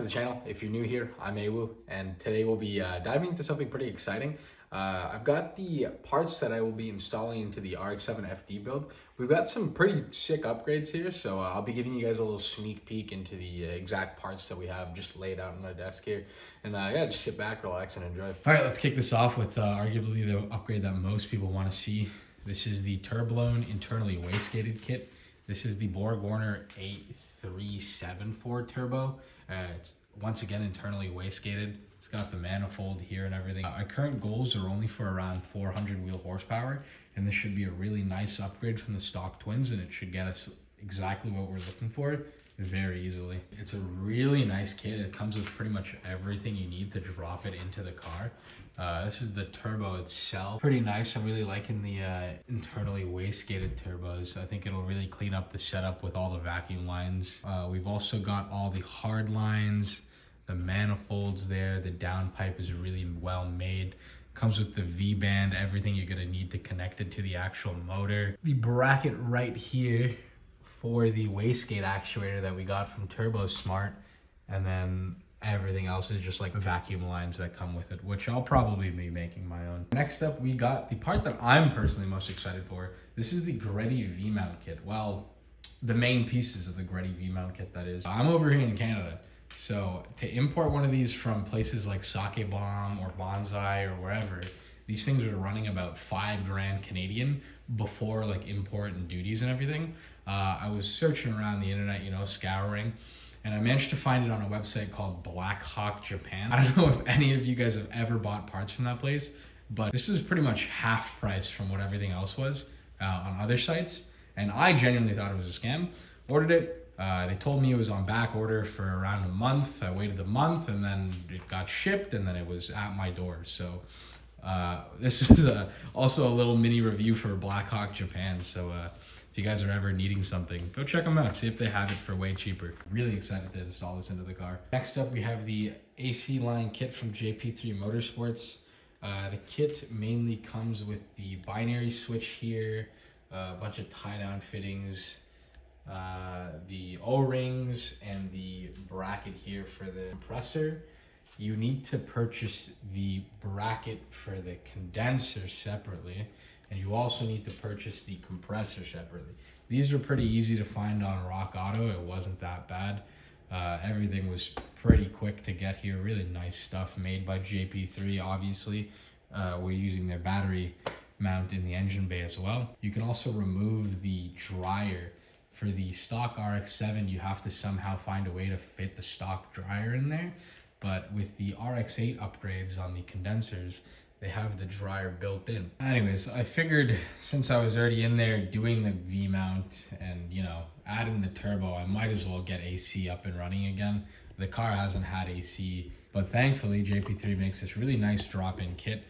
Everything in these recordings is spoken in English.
to the channel. If you're new here, I'm Awu, and today we'll be diving into something pretty exciting. I've got the parts that I will be installing into the RX-7 FD build. We've got some pretty sick upgrades here, so I'll be giving you guys a little sneak peek into the exact parts that we have just laid out on my desk here. And yeah, just sit back, relax, and enjoy. All right, let's kick this off with arguably the upgrade that most people want to see. This is the Turblown internally wastegated kit. This is the BorgWarner 8374 turbo. It's once again internally wastegated. It's got the manifold here and everything. Our current goals are only for around 400 wheel horsepower, and this should be a really nice upgrade from the stock twins, and it should get us exactly what we're looking for very easily. It's a really nice kit. It comes with pretty much everything you need to drop it into the car. This is the turbo itself. Pretty nice. I'm really liking the internally wastegated turbos. I think it'll really clean up the setup with all the vacuum lines. We've also got all the hard lines, the manifolds there. The downpipe is really well made. Comes with the V-band, everything you're gonna need to connect it to the actual motor. The bracket right here for the wastegate actuator that we got from Turbo Smart, and then everything else is just like vacuum lines that come with it, which I'll probably be making my own. Next up, we got the part that I'm personally most excited for. This is the Greddy V-Mount kit. Well, the main pieces of the Greddy V-Mount kit, that is. I'm over here in Canada, so to import one of these from places like Sake Bomb or Bonsai or wherever, these things were running about $5 Canadian before like import and duties and everything. I was searching around the internet, you know, scouring, and I managed to find it on a website called Black Hawk Japan. I don't know if any of you guys have ever bought parts from that place, but this is pretty much half price from what everything else was on other sites. And I genuinely thought it was a scam. Ordered it. They told me it was on back order for around a month. I waited a month, and then it got shipped, and then it was at my door. So this is also a little mini review for Black Hawk Japan. So if you guys are ever needing something, go check them out. See if they have it for way cheaper. Really excited to install this into the car. Next up, we have the AC Line Kit from JP3Motorsports. The kit mainly comes with the binary switch here, a bunch of tie-down fittings, the O-rings, and the bracket here for the compressor. You need to purchase the bracket for the condenser separately, and you also need to purchase the compressor separately. These are pretty easy to find on Rock Auto. It wasn't that bad. Everything was pretty quick to get here. Really nice stuff made by JP3, obviously. We're using their battery mount in the engine bay as well. You can also remove the dryer. For the stock RX-7, you have to somehow find a way to fit the stock dryer in there. But with the RX-8 upgrades on the condensers, they have the dryer built in. Anyways, I figured since I was already in there doing the V-mount and, you know, adding the turbo, I might as well get AC up and running again. The car hasn't had AC, but thankfully JP3 makes this really nice drop-in kit.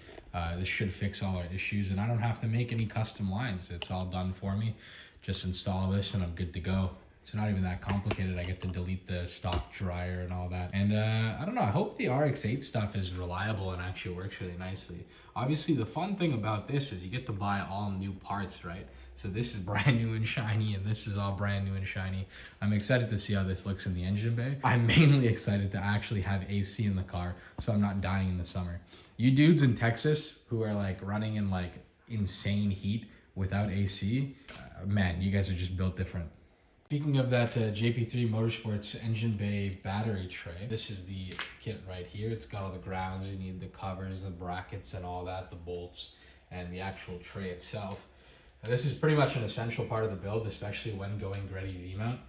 This should fix all our issues, and I don't have to make any custom lines. It's all done for me. Just install this and I'm good to go. It's not even that complicated. I get to delete the stock dryer and all that. And I don't know, I hope the RX-8 stuff is reliable and actually works really nicely. Obviously, the fun thing about this is you get to buy all new parts, right? So this is brand new and shiny, and this is all brand new and shiny. I'm excited to see how this looks in the engine bay. I'm mainly excited to actually have AC in the car, so I'm not dying in the summer. You dudes in Texas who are like running in like insane heat without AC, man, you guys are just built different. Speaking of that JP3 Motorsports engine bay battery tray, this is the kit right here. It's got all the grounds. You need the covers, the brackets, and all that, the bolts, and the actual tray itself. This is pretty much an essential part of the build, especially when going Greddy V-Mount.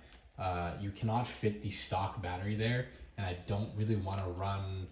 You cannot fit the stock battery there, and I don't really want to run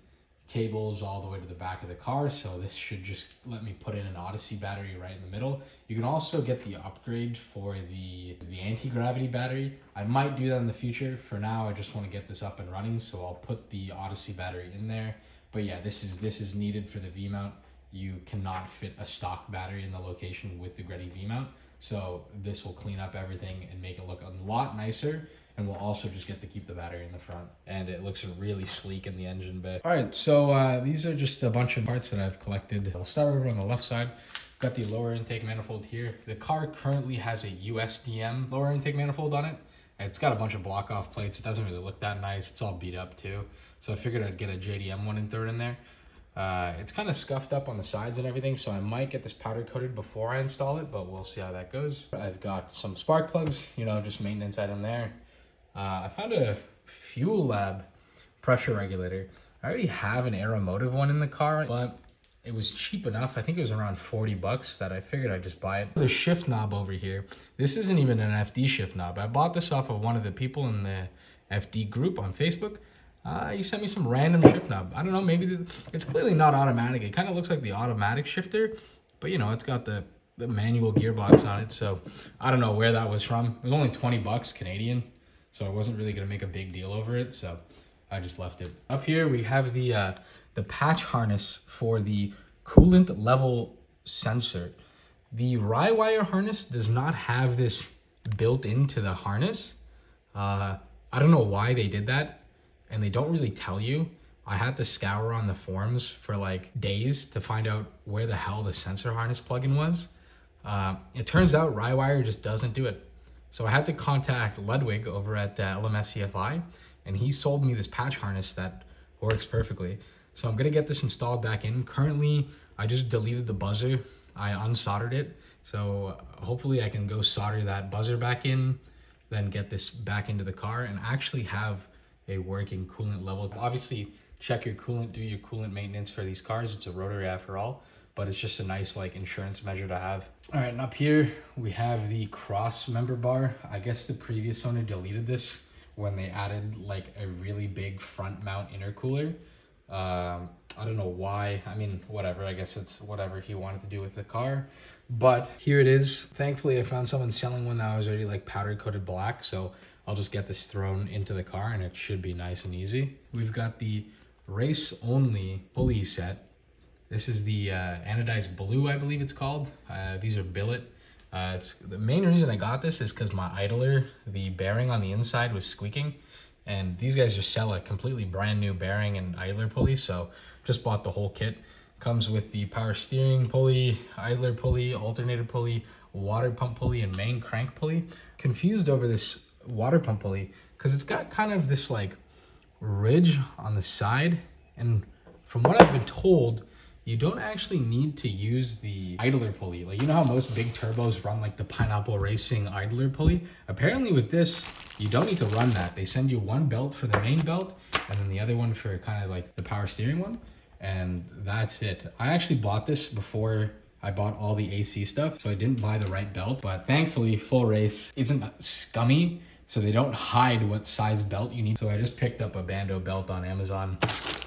cables all the way to the back of the car, so this should just let me put in an Odyssey battery right in the middle. You can also get the upgrade for the anti-gravity battery. I might do that in the future. For now, I just want to get this up and running, so I'll put the Odyssey battery in there. But yeah, this is needed for the V-mount. You cannot fit a stock battery in the location with the Greddy V-mount, so this will clean up everything and make it look a lot nicer. And we'll also just get to keep the battery in the front, and it looks really sleek in the engine bay. All right, so these are just a bunch of parts that I've collected. I'll start over on the left side. Got the lower intake manifold here. The car currently has a USDM lower intake manifold on it. It's got a bunch of block off plates. It doesn't really look that nice. It's all beat up too. So I figured I'd get a JDM one and throw it in there. It's kind of scuffed up on the sides and everything, so I might get this powder coated before I install it, but we'll see how that goes. I've got some spark plugs, you know, just maintenance item there. I found a Fuel Lab pressure regulator. I already have an Aeromotive one in the car, but it was cheap enough. I think it was around 40 bucks that I figured I'd just buy it. The shift knob over here, this isn't even an FD shift knob. I bought this off of one of the people in the FD group on Facebook. He sent me some random shift knob. I don't know, maybe it's clearly not automatic. It kind of looks like the automatic shifter, but you know, it's got the manual gearbox on it. So I don't know where that was from. It was only 20 bucks Canadian, so I wasn't really gonna make a big deal over it. So I just left it. Up here we have the patch harness for the coolant level sensor. The Rywire harness does not have this built into the harness. I don't know why they did that, and they don't really tell you. I had to scour on the forums for like days to find out where the hell the sensor harness plugin was. It turns out Rywire just doesn't do it. So I had to contact Ludwig over at LMS CFI, and he sold me this patch harness that works perfectly. So I'm gonna get this installed back in. Currently, I just deleted the buzzer. I unsoldered it. So hopefully I can go solder that buzzer back in, then get this back into the car and actually have a working coolant level. Obviously, check your coolant, do your coolant maintenance for these cars. It's a Rotary after all, but it's just a nice like insurance measure to have. All right, and up here we have the cross member bar. I guess the previous owner deleted this when they added like a really big front mount intercooler. I don't know why. I mean, whatever. I guess it's whatever he wanted to do with the car. But here it is. Thankfully, I found someone selling one that was already like powder coated black. So I'll just get this thrown into the car and it should be nice and easy. We've got the race only pulley set. This is the anodized blue, I believe it's called. These are billet. It's the main reason I got this is because my idler, the bearing on the inside was squeaking, and these guys just sell a completely brand new bearing and idler pulley, so just bought the whole kit. Comes with the power steering pulley, idler pulley, alternator pulley, water pump pulley, and main crank pulley. Confused over this water pump pulley because it's got kind of this like ridge on the side, and from what I've been told, you don't actually need to use the idler pulley. Like, you know how most big turbos run like the Pineapple Racing idler pulley? Apparently with this, you don't need to run that. They send you one belt for the main belt and then the other one for kind of like the power steering one. And that's it. I actually bought this before I bought all the AC stuff, so I didn't buy the right belt. But thankfully, Full Race isn't scummy, so they don't hide what size belt you need. So I just picked up a Bando belt on Amazon.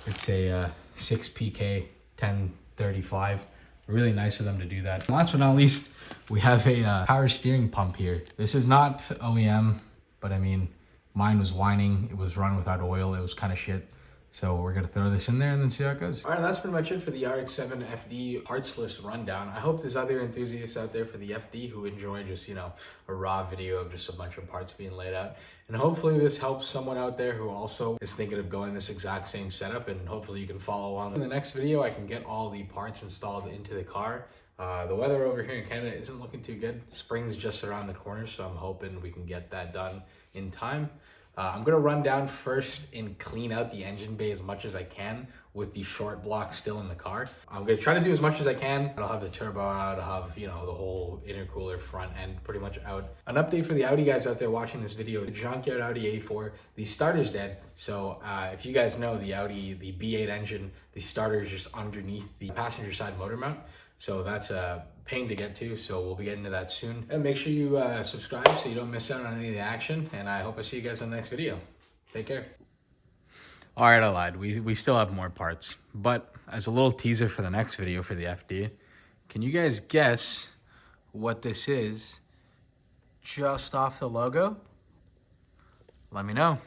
It's a 6PK 1035. Really nice of them to do that. And last but not least, we have a power steering pump here. This is not OEM, but I mean, mine was whining. It was run without oil. It was kind of shit. So we're gonna throw this in there and then see how it goes. All right, that's pretty much it for the RX-7 FD parts list rundown. I hope there's other enthusiasts out there for the FD who enjoy just, you know, a raw video of just a bunch of parts being laid out. And hopefully this helps someone out there who also is thinking of going this exact same setup, and hopefully you can follow along. In the next video, I can get all the parts installed into the car. The weather over here in Canada isn't looking too good. Spring's just around the corner, so I'm hoping we can get that done in time. I'm gonna run down first and clean out the engine bay as much as I can with the short block still in the car. I'm gonna try to do as much as I can. I'll have the turbo out, I'll have, you know, the whole intercooler front end pretty much out. An update for the Audi guys out there watching this video, the junkyard Audi A4, the starter's dead. So if you guys know the Audi, the B8 engine, the starter is just underneath the passenger side motor mount. So that's a pain to get to, so we'll be getting to that soon. And make sure you subscribe so you don't miss out on any of the action, and I hope I see you guys in the next video. Take care. All right, I lied. We still have more parts, but as a little teaser for the next video for the FD, can you guys guess what this is just off the logo? Let me know.